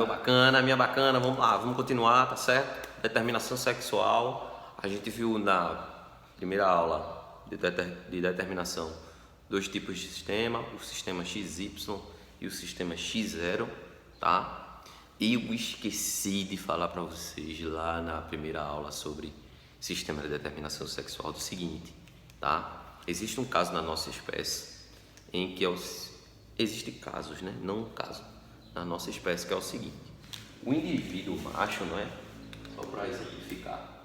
bacana, minha bacana, vamos lá, vamos continuar, tá certo? Determinação sexual, a gente viu na primeira aula de determinação dois tipos de sistema, o sistema XY e o sistema X0, tá? E eu esqueci de falar para vocês lá na primeira aula sobre sistema de determinação sexual do seguinte, tá? Existe um caso na nossa espécie em que existem casos, né? Não um caso na nossa espécie que é o seguinte: o indivíduo macho, não é? Só para exemplificar,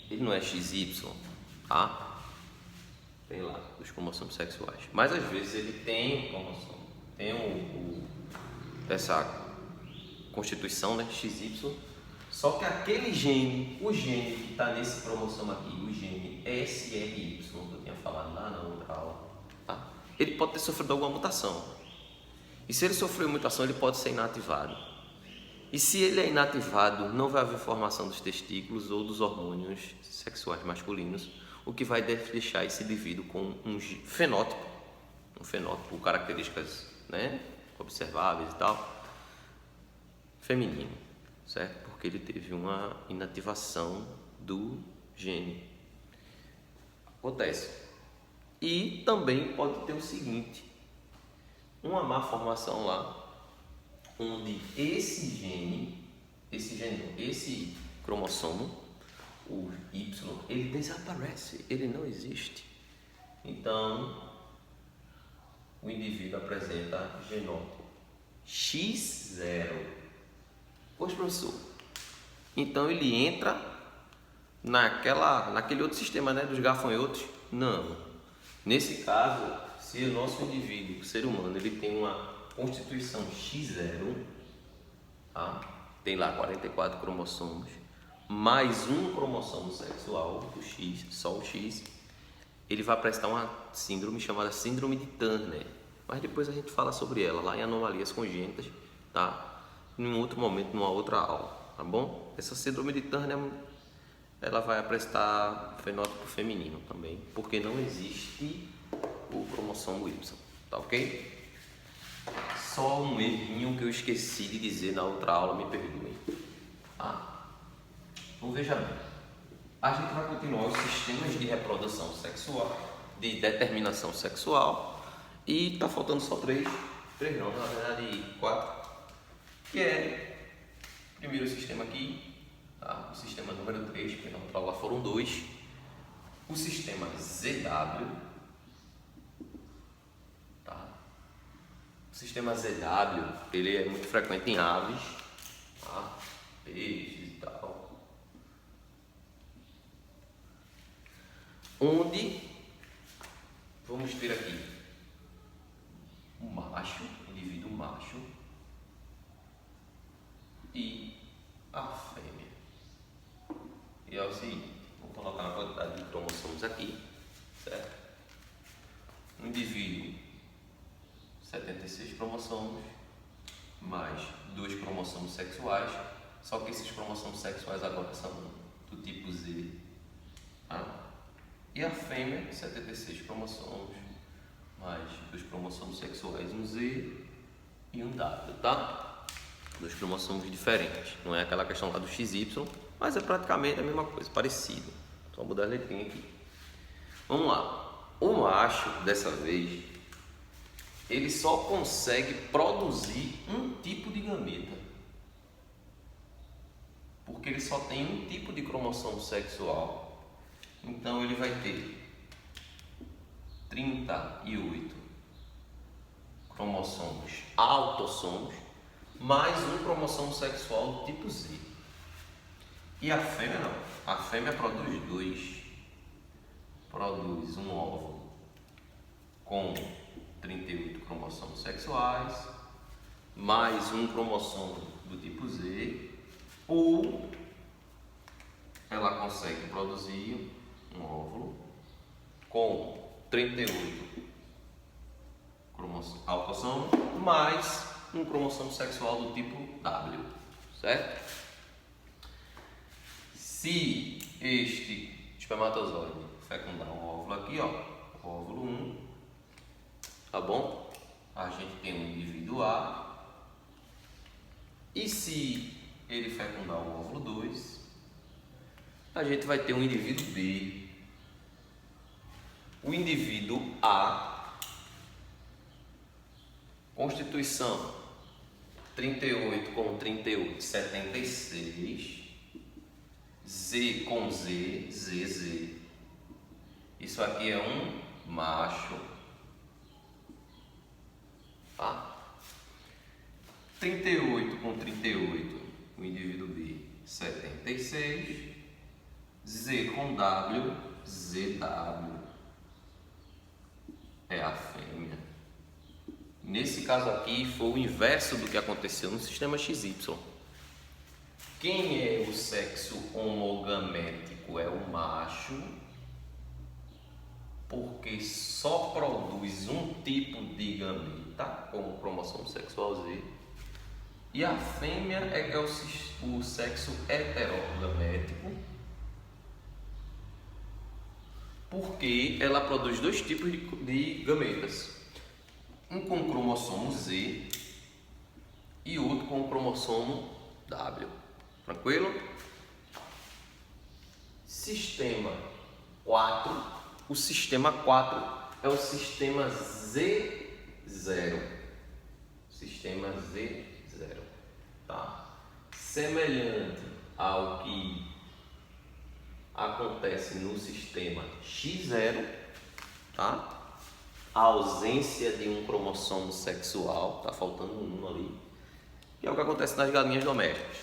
ele não é XY, tá? Tem lá os cromossomos sexuais, mas às vezes ele tem um cromossomo, tem essa constituição, né? XY, só que aquele gene, o gene que está nesse cromossomo aqui, o gene SRY, que eu tinha falado lá na outra aula, tá? Ele pode ter sofrido alguma mutação. E se ele sofreu mutação, ele pode ser inativado. E se ele é inativado, não vai haver formação dos testículos ou dos hormônios sexuais masculinos, o que vai deixar esse indivíduo com um fenótipo, características, né, observáveis e tal, feminino, certo? Porque ele teve uma inativação do gene. Acontece. E também pode ter o seguinte: uma má formação lá, onde esse cromossomo, o Y, ele desaparece, ele não existe. Então, o indivíduo apresenta genótipo X0. Pois, professor, então ele entra naquele outro sistema, né, dos gafanhotos? Não. Nesse caso, se o nosso indivíduo, o ser humano, ele tem uma constituição X0, tá? Tem lá 44 cromossomos, mais um cromossomo sexual, o X, só o X, ele vai prestar uma síndrome chamada síndrome de Turner. Mas depois a gente fala sobre ela lá em anomalias congênitas, tá? Em um outro momento, numa outra aula, tá bom? Essa síndrome de Turner, ela vai prestar fenótipo feminino também, porque não existe o cromossomo Y, tá ok? Só um errinho que eu esqueci de dizer na outra aula, me perdoem. Então veja bem, a gente vai continuar os sistemas de reprodução sexual, de determinação sexual, e tá faltando só três não, na verdade 4, que é o primeiro sistema aqui, tá? O sistema número 3, porque na outra aula foram 2, o sistema ZW. O sistema ZW, ele é muito frequente em aves, tá? Peixes e tal, onde vamos ter aqui um macho, indivíduo macho, e a fêmea. E é o seguinte, vou colocar a quantidade de cromossomos aqui, certo? Um indivíduo 76 cromossomos, mais 2 cromossomos sexuais, só que esses cromossomos sexuais agora são do tipo Z, tá? E a fêmea, 76 cromossomos, mais 2 cromossomos sexuais, um Z e um W, tá? 2 cromossomos diferentes, não é aquela questão lá do XY, mas é praticamente a mesma coisa, parecido, só mudar a letrinha aqui. Vamos lá, o macho, dessa vez, ele só consegue produzir um tipo de gameta, porque ele só tem um tipo de cromossomo sexual. Então ele vai ter 38 cromossomos autossomos, mais um cromossomo sexual do tipo Z. E a fêmea não, a fêmea produz um óvulo com 38 cromossomos sexuais, mais um cromossomo do tipo Z, ou ela consegue produzir um óvulo com 38 autossomos, mais um cromossomo sexual do tipo W, certo? Se este espermatozoide fecundar um óvulo aqui, ó, óvulo 1, tá bom? A gente tem um indivíduo A E se ele fecundar o óvulo 2, a gente vai ter um indivíduo B. O indivíduo A, constituição 38 com 38, 76. Z com Z, ZZ. Isso aqui é um macho. Tá? 38 com 38, o indivíduo B, 76. Z com W, ZW. É a fêmea. Nesse caso aqui foi o inverso do que aconteceu no sistema XY. Quem é o sexo homogamético é o macho, porque só produz um tipo de gameta, como o cromossomo sexual Z, e a fêmea é que é o sexo heterogamético, porque ela produz dois tipos de gametas, um com o cromossomo Z e outro com o cromossomo W. Tranquilo? Sistema 4. O sistema 4 é o sistema Z0. Sistema Z0. Tá? Semelhante ao que acontece no sistema X0, tá? A ausência de um cromossomo sexual, tá faltando um ali, que é o que acontece nas galinhas domésticas.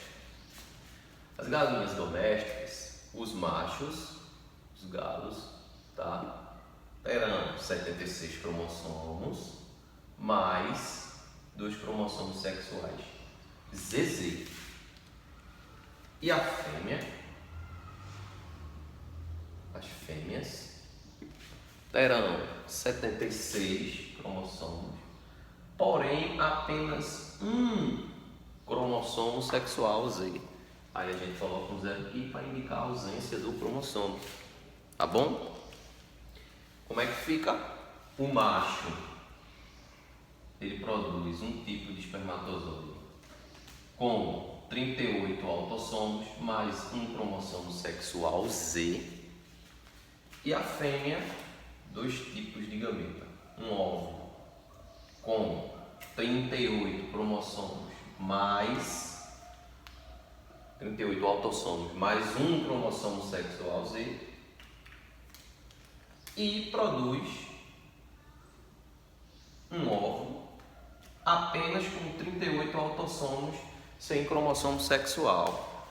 As galinhas domésticas, os machos, os galos, tá? Terão 76 cromossomos mais 2 cromossomos sexuais, ZZ. E a fêmea, as fêmeas terão 76 cromossomos, porém apenas um cromossomo sexual Z. Aí a gente coloca um zero aqui para indicar a ausência do cromossomo. Tá bom? Como é que fica? O macho, ele produz um tipo de espermatozoide com 38 autossomos mais um cromossomo sexual Z. E a fêmea, dois tipos de gameta. Um óvulo com 38 cromossomos mais 38 autossomos mais um cromossomo sexual Z, e produz um óvulo apenas com 38 autossomos sem cromossomo sexual.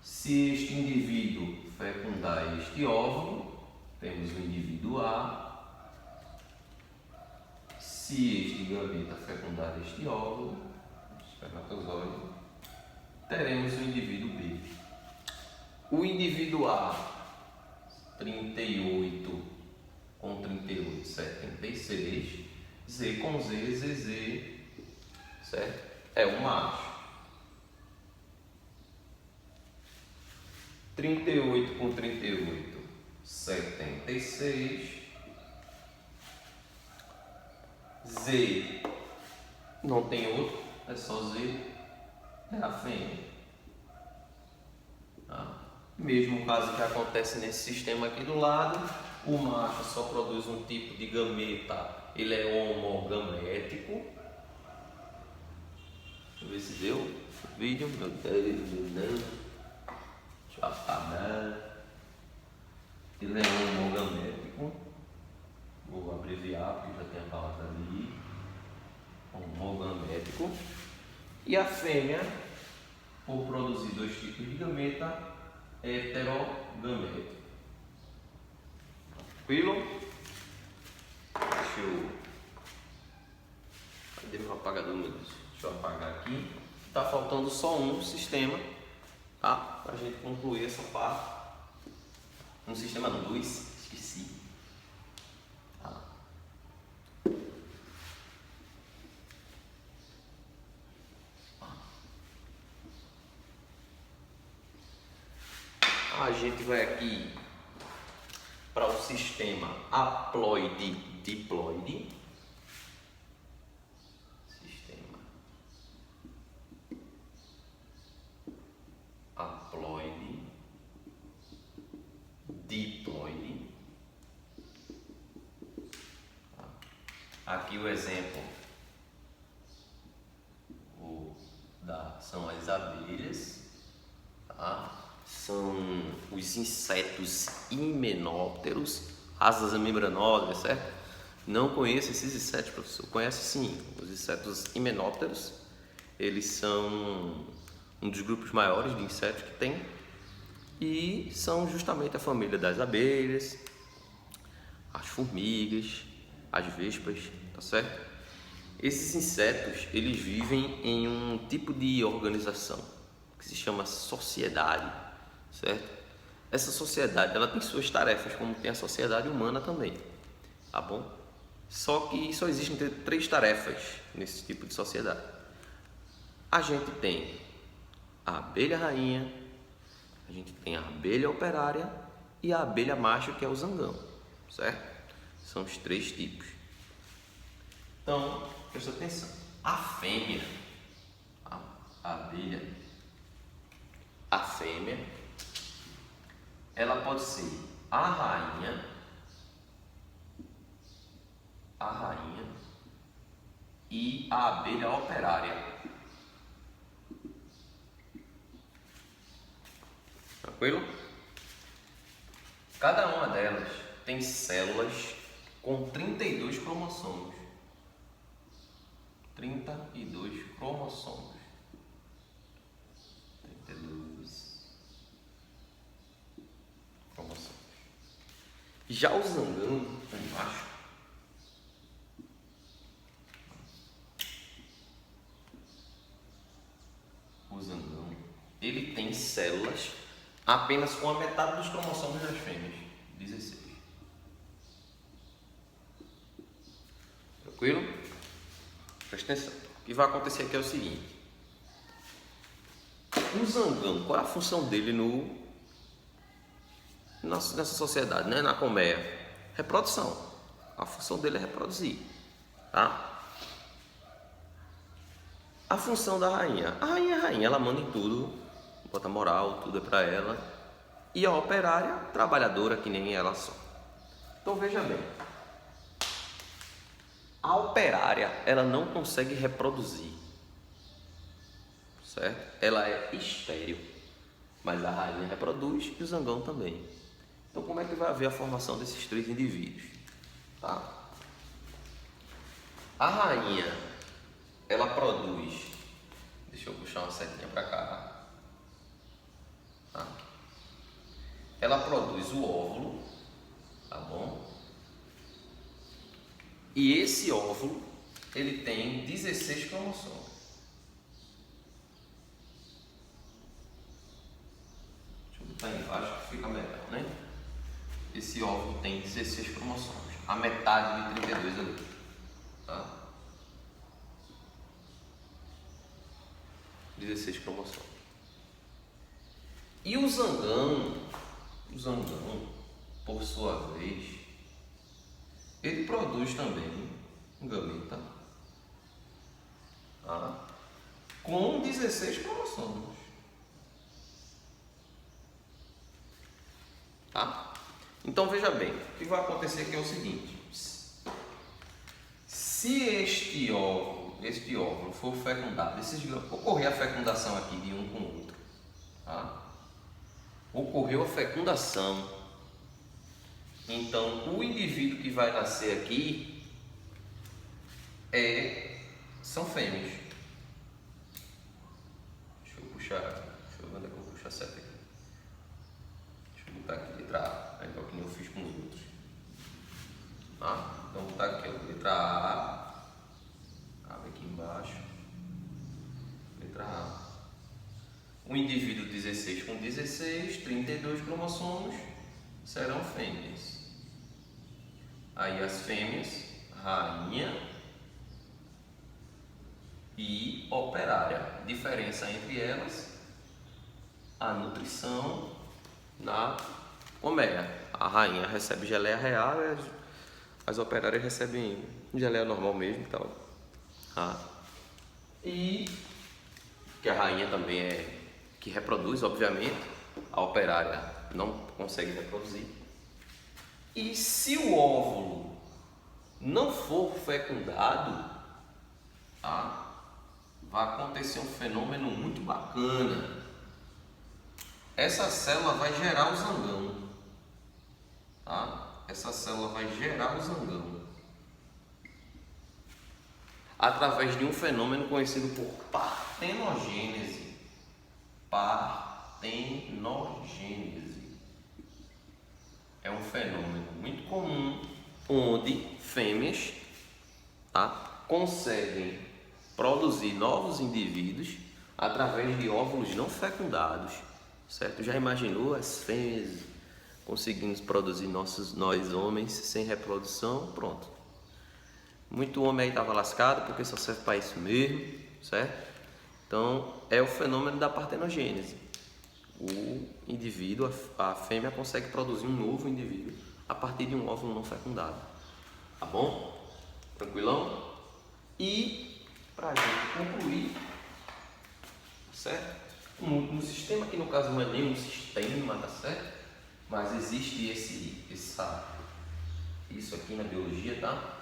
Se este indivíduo fecundar este óvulo, temos o indivíduo A. Se este gameta fecundar este óvulo, espermatozoide, teremos o indivíduo B. O indivíduo A, 38 com 38, 76. Z com Z, ZZ, certo? É um macho. 38 com 38, 76. Z não tem outro, é só Z, é a fêmea. Tá? Mesmo caso que acontece nesse sistema aqui do lado, o macho só produz um tipo de gameta, ele é homogamético. Deixa eu ver se deu o vídeo, meu Deus, não. Deixa eu apagar. Ele é homogamético. Vou abreviar porque já tem a palavra ali. Homogamético. E a fêmea, por produzir dois tipos de gameta, é heterogamético. Tranquilo? Deixa eu... Cadê meu apagador, meu Deus? Deixa eu apagar aqui. Tá faltando só um sistema, tá? Para a gente concluir essa parte. Um sistema não, dois, esqueci. Tá. A gente vai aqui para o sistema haploide-diploide. Sistema Aqui o exemplo são as abelhas, tá? São os insetos himenópteros, asas membranosas, certo? Não conheço esses insetos, professor. Conhece sim, os insetos himenópteros. Eles são um dos grupos maiores de insetos que tem e são justamente a família das abelhas, as formigas, as vespas, tá certo? Esses insetos, eles vivem em um tipo de organização que se chama sociedade, certo? Essa sociedade, ela tem suas tarefas, como tem a sociedade humana também, tá bom? Só que só existem 3 tarefas nesse tipo de sociedade. A gente tem a abelha rainha, a gente tem a abelha operária e a abelha macho, que é o zangão, certo? São os 3 tipos. Então, presta atenção. A fêmea, a abelha, a fêmea, ela pode ser a rainha e a abelha operária. Tranquilo? Cada uma delas tem células com 32 cromossomos. 32 cromossomos. 32 cromossomos. Já o zangão, o macho, ele tem células apenas com a metade dos cromossomos das fêmeas, 16. Tranquilo? Presta atenção. O que vai acontecer aqui é o seguinte. O zangão, qual é a função dele nessa sociedade, né? Na colmeia? Reprodução. A função dele é reproduzir, tá? A função da rainha. A rainha é rainha, ela manda em tudo, bota moral, tudo é pra ela. E a operária, trabalhadora, que nem ela só. Então veja bem. A operária, ela não consegue reproduzir, certo? Ela é estéril, mas a rainha reproduz e o zangão também. Então como é que vai haver a formação desses 3 indivíduos? Tá? A rainha, ela produz, deixa eu puxar uma setinha para cá, tá? Ela produz o óvulo, tá bom? E esse óvulo, ele tem 16 cromossomos. Deixa eu botar aí embaixo que fica melhor, né? Esse óvulo tem 16 cromossomos, a metade de 32 ali, tá? 16 cromossomos. E o zangão, por sua vez, ele produz também um gameta, tá? Com 16 cromossomos, tá? Então veja bem, o que vai acontecer aqui é o seguinte: se este óvulo for fecundado, ocorrer a fecundação aqui de um com o outro, tá? Ocorreu a fecundação, então o indivíduo que vai nascer aqui são fêmeas. Deixa eu ver onde é que eu vou puxar a seta aqui. Deixa eu botar aqui letra A, é igual que nem eu fiz com os outros. Tá? Então vou botar aqui, ó, letra A, abre aqui embaixo, letra A. Um indivíduo 16 com 16, 32 cromossomos serão fêmeas. Aí as fêmeas, rainha e operária. Diferença entre elas, a nutrição na colmeia. A rainha recebe geleia real e as operárias recebem geleia normal mesmo e tal. E que a rainha também é que reproduz, obviamente, a operária não consegue reproduzir. E se o óvulo não for fecundado, tá? Vai acontecer um fenômeno muito bacana. Essa célula vai gerar o zangão, tá? Essa célula vai gerar o zangão através de um fenômeno conhecido por partenogênese. Partenogênese é um fenômeno muito comum onde fêmeas, tá, conseguem produzir novos indivíduos através de óvulos não fecundados, certo? Já imaginou as fêmeas conseguindo produzir nós homens sem reprodução? Pronto. Muito homem aí estava lascado porque só serve para isso mesmo, certo? Então é o fenômeno da partenogênese. O indivíduo, a fêmea consegue produzir um novo indivíduo a partir de um óvulo não fecundado. Tá bom? Tranquilão? E para a gente concluir, certo? Um último sistema, que no caso não é nenhum sistema, tá certo? Mas existe isso aqui na biologia, tá?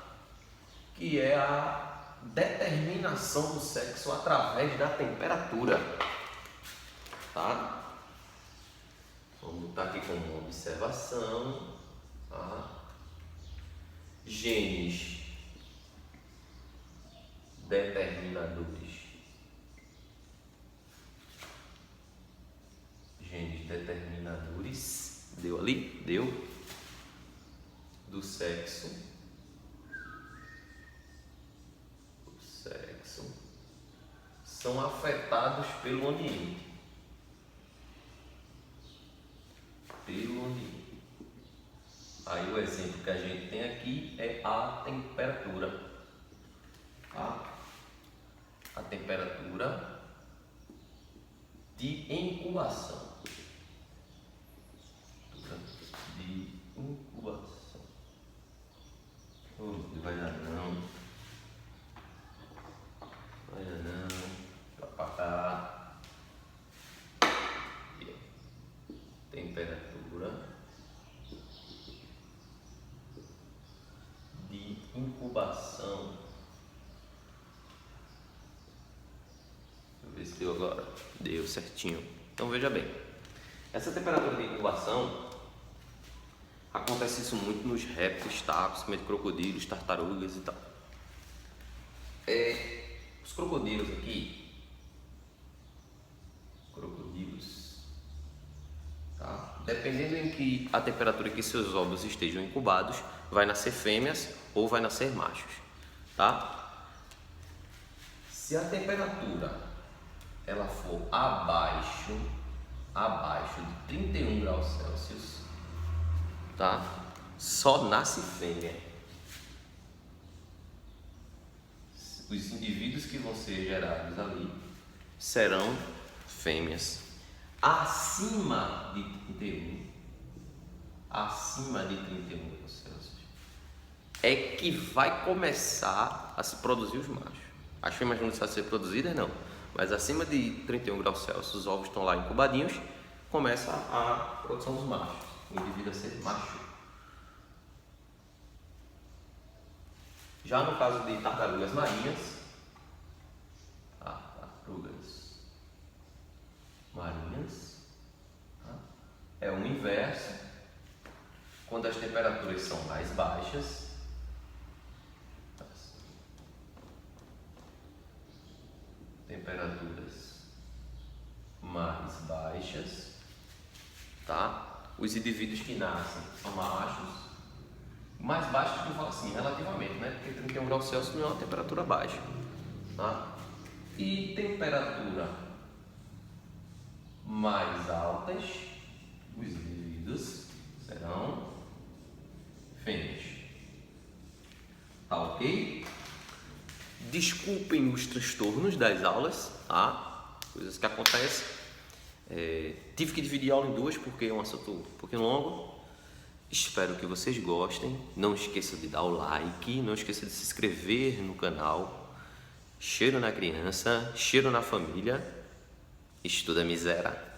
Que é a determinação do sexo através da temperatura, tá? Vamos botar aqui como uma observação, tá? Genes determinadores. Genes determinadores. Deu ali? Deu. Do sexo. São afetados pelo ambiente. Aí o exemplo que a gente tem aqui é a temperatura. Tá? A temperatura de incubação. Vai dar não. Vai dar não. Temperatura de incubação. Deixa eu ver se deu agora. Deu certinho. Então veja bem. Essa temperatura de incubação acontece isso muito nos répteis, tá? Principalmente crocodilos, tartarugas e tal. Os crocodilos aqui, tá? Dependendo em que a temperatura que seus ovos estejam incubados, vai nascer fêmeas ou vai nascer machos, tá? Se a temperatura ela for abaixo de 31 graus Celsius, tá? Só nasce fêmea. Os indivíduos que vão ser gerados ali serão fêmeas. Acima de 31 graus Celsius é que vai começar a se produzir os machos. As fêmeas não precisam ser produzidas, não. Mas acima de 31 graus Celsius, os ovos estão lá incubadinhos, começa a produção dos machos. O indivíduo a ser macho. Já no caso de tartarugas marinhas, é o inverso. Quando as temperaturas são mais baixas, tá? Os indivíduos que nascem são machos, mais baixos que eu falo assim, relativamente, né? Porque 31 graus Celsius não é uma temperatura baixa, tá? E temperatura mais altas, os indivíduos serão fêmeas. Tá ok? Desculpem os transtornos das aulas, tá? Coisas que acontecem. Tive que dividir a aula em duas porque é um assunto um pouquinho longo. Espero que vocês gostem. Não esqueça de dar o like, não esqueça de se inscrever no canal. Cheiro na criança, cheiro na família. Estuda miséria.